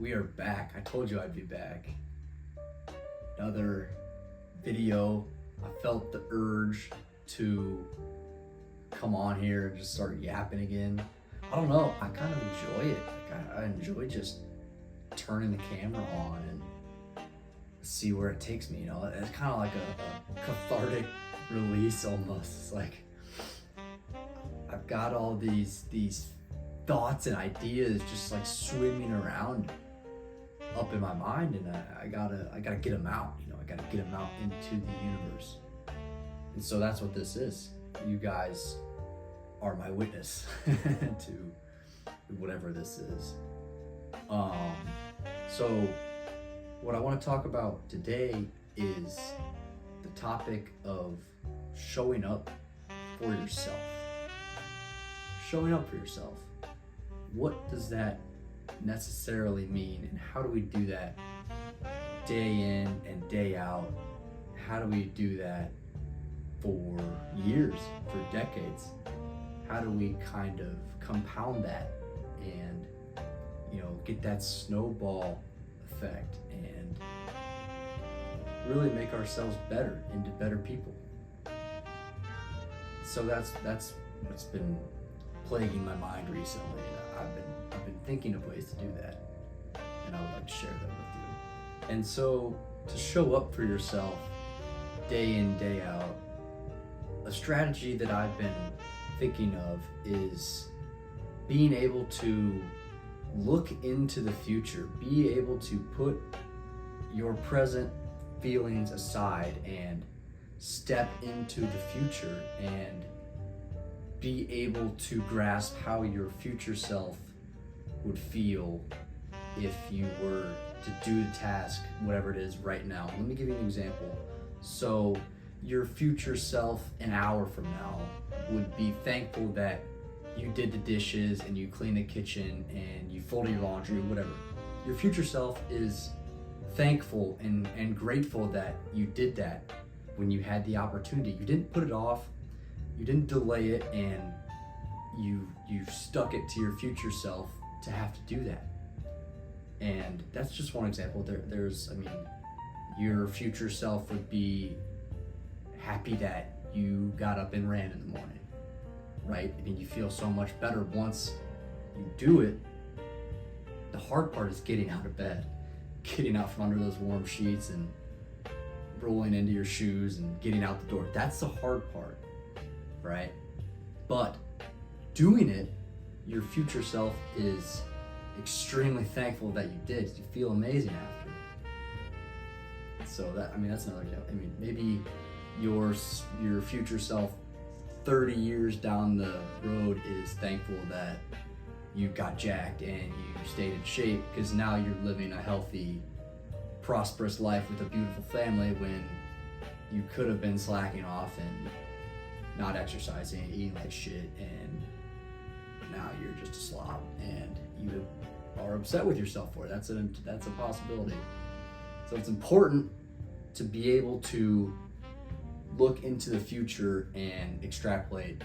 We are back. I told you I'd be back. Another video. I felt the urge to come on here and just start yapping again. I don't know. I kind of enjoy it. I enjoy just turning the camera on and see where it takes me. You know, it's kind of like a cathartic release almost. It's like I've got all these thoughts and ideas just like swimming around up in my mind, and I gotta get them out. You know, I gotta get them out into the universe. And so that's what this is. You guys are my witness to whatever this is. So what I want to talk about today is the topic of showing up for yourself. Showing up for yourself. What does that necessarily mean, and how do we do that day in and day out? How do we do that for years, for decades? How do we kind of compound that and, you know, get that snowball effect and really make ourselves better into better people? So that's what's been plaguing my mind recently. I've been thinking of ways to do that, and I would like to share them with you. And so, to show up for yourself day in, day out, a strategy that I've been thinking of is being able to look into the future, be able to put your present feelings aside and step into the future and be able to grasp how your future self would feel if you were to do the task, whatever it is right now. Let me give you an example. So your future self an hour from now would be thankful that you did the dishes and you cleaned the kitchen and you folded your laundry or whatever. Your future self is thankful and grateful that you did that when you had the opportunity. You didn't put it off, you didn't delay it, and you stuck it to your future self to have to do that. And that's just one example. Your future self would be happy that you got up and ran in the morning, right? I mean, you feel so much better once you do it. The hard part is getting out of bed, getting out from under those warm sheets and rolling into your shoes and getting out the door. That's the hard part, right? But doing it, your future self is extremely thankful that you did. You feel amazing after. So that's another example. I mean, maybe your future self 30 years down the road is thankful that you got jacked and you stayed in shape, because now you're living a healthy, prosperous life with a beautiful family, when you could have been slacking off and not exercising, eating like shit, and now you're just a slob and you are upset with yourself for it. That's a possibility. So it's important to be able to look into the future and extrapolate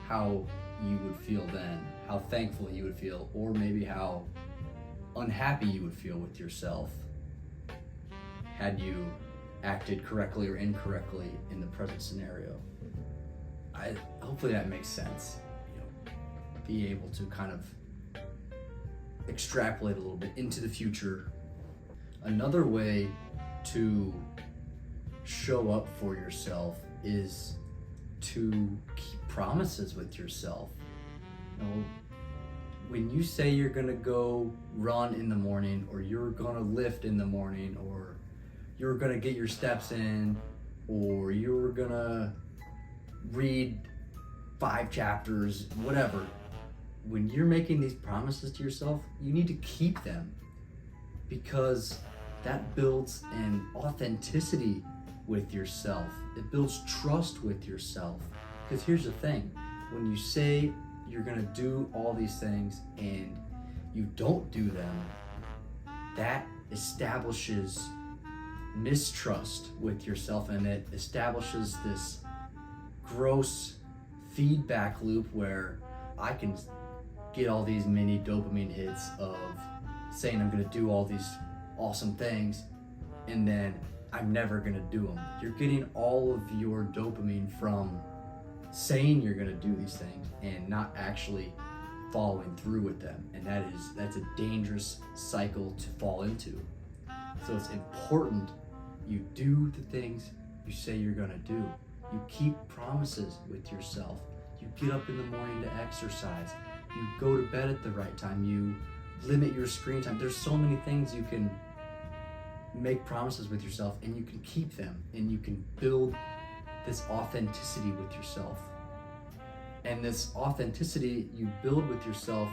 how you would feel then, how thankful you would feel, or maybe how unhappy you would feel with yourself had you acted correctly or incorrectly in the present scenario. Hopefully that makes sense. You know, be able to kind of extrapolate a little bit into the future. Another way to show up for yourself is to keep promises with yourself. You know, when you say you're gonna go run in the morning, or you're gonna lift in the morning, or you're gonna get your steps in, or you're gonna read 5 chapters, whatever. When you're making these promises to yourself, you need to keep them, because that builds an authenticity with yourself. It builds trust with yourself. Because here's the thing, when you say you're gonna do all these things and you don't do them, that establishes mistrust with yourself, and it establishes this gross feedback loop where I can get all these mini dopamine hits of saying I'm gonna do all these awesome things, and then I'm never gonna do them. You're getting all of your dopamine from saying you're gonna do these things and not actually following through with them, and that's a dangerous cycle to fall into. So it's important you do the things you say you're gonna do. You keep promises with yourself. You get up in the morning to exercise. You go to bed at the right time. You limit your screen time. There's so many things you can make promises with yourself, and you can keep them, and you can build this authenticity with yourself. And this authenticity you build with yourself,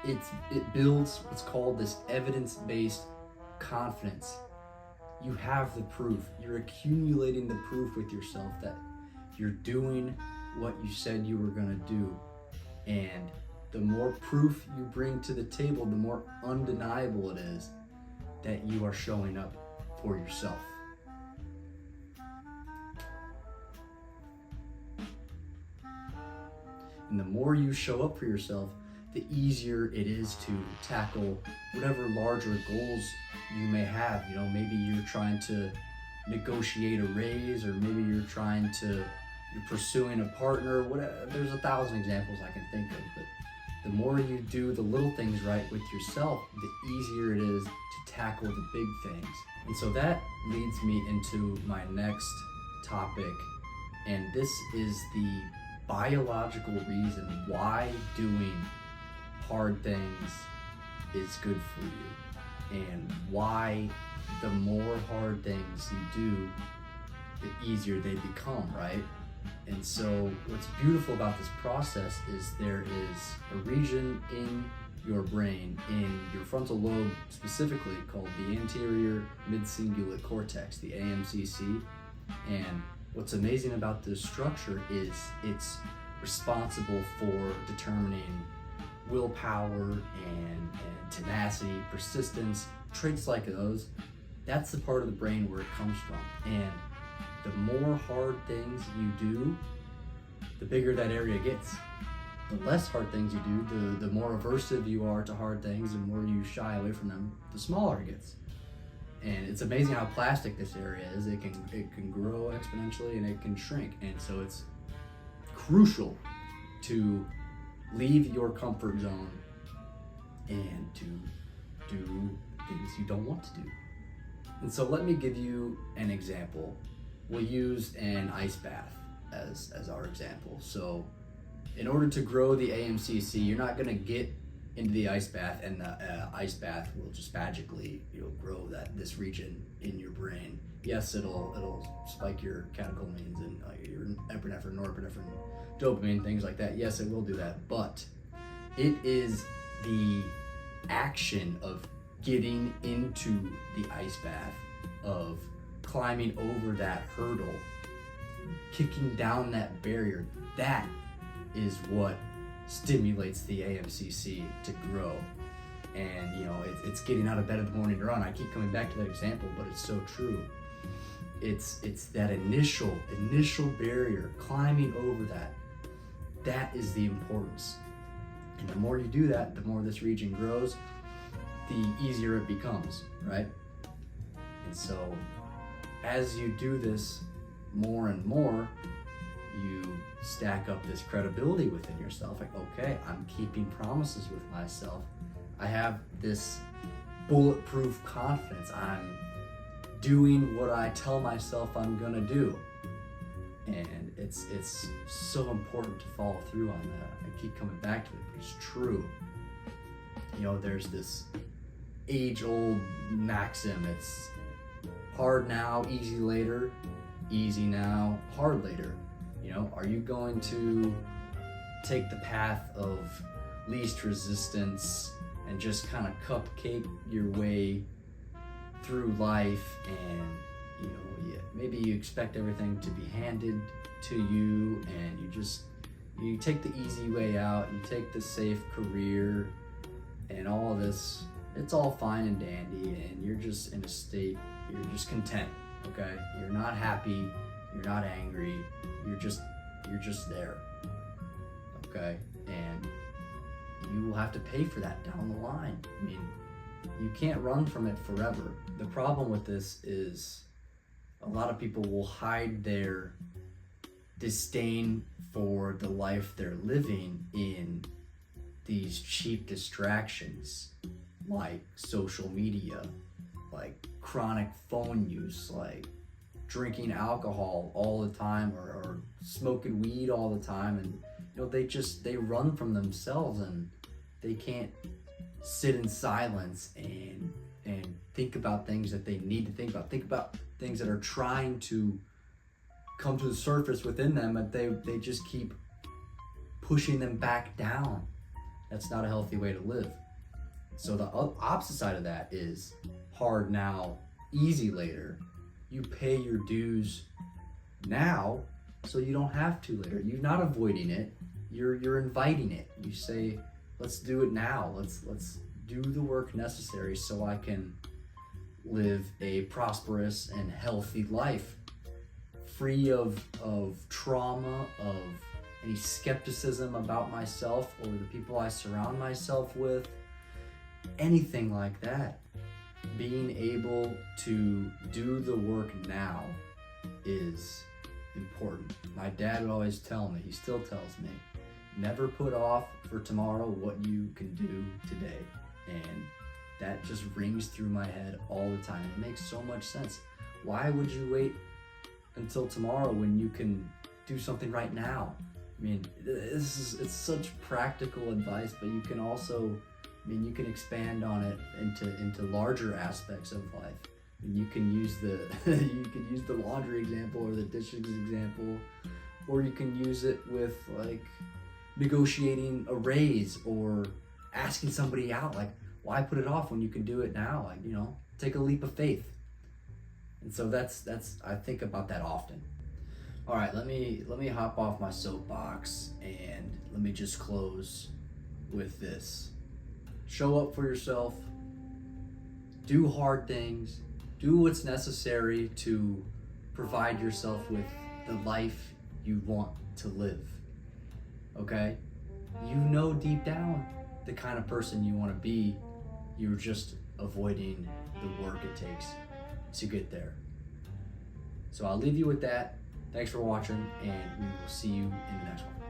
it builds what's called this evidence-based confidence. You have the proof. You're accumulating the proof with yourself that you're doing what you said you were gonna do. And the more proof you bring to the table, the more undeniable it is that you are showing up for yourself. And the more you show up for yourself, the easier it is to tackle whatever larger goals you may have. You know, maybe you're trying to negotiate a raise, or maybe you're pursuing a partner, whatever. There's 1,000 examples I can think of, but the more you do the little things right with yourself, the easier it is to tackle the big things. And so that leads me into my next topic, and this is the biological reason why doing hard things is good for you, and why the more hard things you do, the easier they become, right? And so what's beautiful about this process is there is a region in your brain, in your frontal lobe specifically, called the anterior mid-cingulate cortex, the AMCC. And what's amazing about this structure is it's responsible for determining willpower and tenacity, persistence, traits like those. That's the part of the brain where it comes from. And the more hard things you do, the bigger that area gets. The less hard things you do, the more aversive you are to hard things, the more you shy away from them, the smaller it gets. And it's amazing how plastic this area is. It can grow exponentially, and it can shrink. And so it's crucial to leave your comfort zone and to do things you don't want to do. And so let me give you an example. We'll use an ice bath as our example. So in order to grow the AMCC, you're not gonna get into the ice bath and the ice bath will just magically, grow this region in your brain. Yes, it'll spike your catecholamines and your epinephrine, norepinephrine, dopamine, things like that. Yes, it will do that, but it is the action of getting into the ice bath, of climbing over that hurdle, kicking down that barrier, that is what stimulates the AMCC to grow. And it's getting out of bed in the morning to run. I keep coming back to that example, but it's so true. It's that initial barrier, climbing over that is the importance. And the more you do that, the more this region grows, the easier it becomes, right? And so as you do this more and more, you stack up this credibility within yourself. Like, okay, I'm keeping promises with myself. I have this bulletproof confidence. I'm doing what I tell myself I'm gonna do. And it's so important to follow through on that. I keep coming back to it, but it's true. There's this age-old maxim. It's hard now, easy later. Easy now, hard later. Are you going to take the path of least resistance and just kind of cupcake your way through life, and maybe you expect everything to be handed to you, and you take the easy way out, you take the safe career, and all of this, it's all fine and dandy, and you're just in a state, you're just content, okay? You're not happy, you're not angry, you're just there, okay? And you will have to pay for that down the line. I mean, You can't run from it forever. The problem with this is a lot of people will hide their disdain for the life they're living in these cheap distractions like social media, like chronic phone use, like drinking alcohol all the time, or smoking weed all the time. And they run from themselves, and they can't sit in silence and think about things that they need to think about things that are trying to come to the surface within them, but they just keep pushing them back down. That's not a healthy way to live. So the opposite side of that is hard now, easy later. You pay your dues now so you don't have to later. You're not avoiding it, you're inviting it. You say, let's do it now. Let's do the work necessary so I can live a prosperous and healthy life, free of trauma, of any skepticism about myself or the people I surround myself with, anything like that. Being able to do the work now is important. My dad would always tell me, he still tells me, never put off for tomorrow what you can do today. And that just rings through my head all the time. It makes so much sense. Why would you wait until tomorrow when you can do something right now? I mean, it's such practical advice, but you can also, you can expand on it into larger aspects of life. And you can use the laundry example or the dishes example, or you can use it with like negotiating a raise or asking somebody out. Like, why put it off when you can do it now? Like, take a leap of faith. And so that's I think about that often. All right, let me hop off my soapbox and let me just close with this. Show up for yourself. Do hard things. Do what's necessary to provide yourself with the life you want to live. Okay? You know deep down the kind of person you want to be. You're just avoiding the work it takes to get there. So I'll leave you with that. Thanks for watching, and we will see you in the next one.